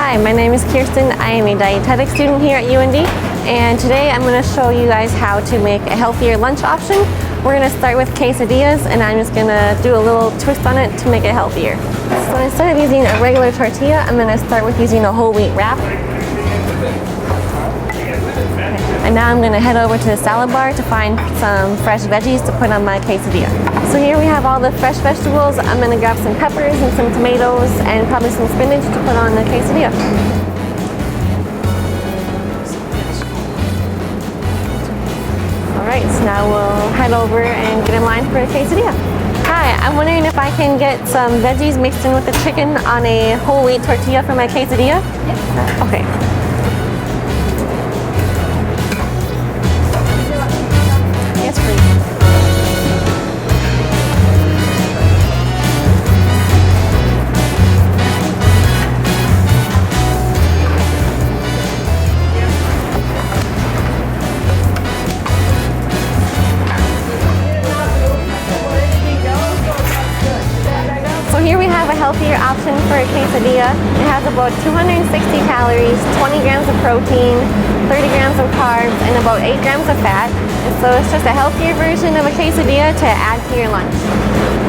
Hi, my name is Kirsten. I am a dietetic student here at UND, and today I'm going to show you guys how to make a healthier lunch option. We're going to start with quesadillas, and I'm just going to do a little twist on it to make it healthier. So instead of using a regular tortilla, I'm going to start with using a whole wheat wrap. And now I'm going to head over to the salad bar to find some fresh veggies to put on my quesadilla. So here we have all the fresh vegetables. I'm going to grab some peppers and some tomatoes and probably some spinach to put on the quesadilla. Alright, so now we'll head over and get in line for a quesadilla. Hi, I'm wondering if I can get some veggies mixed in with the chicken on a whole wheat tortilla for my quesadilla? Yes. Okay. Yes, please. So here we have a healthier option for a quesadilla. It has about 260 calories, 20 grams of protein, 30 grams of carbs, and about 8 grams of fat. And so it's just a healthier version of a quesadilla to add to your lunch.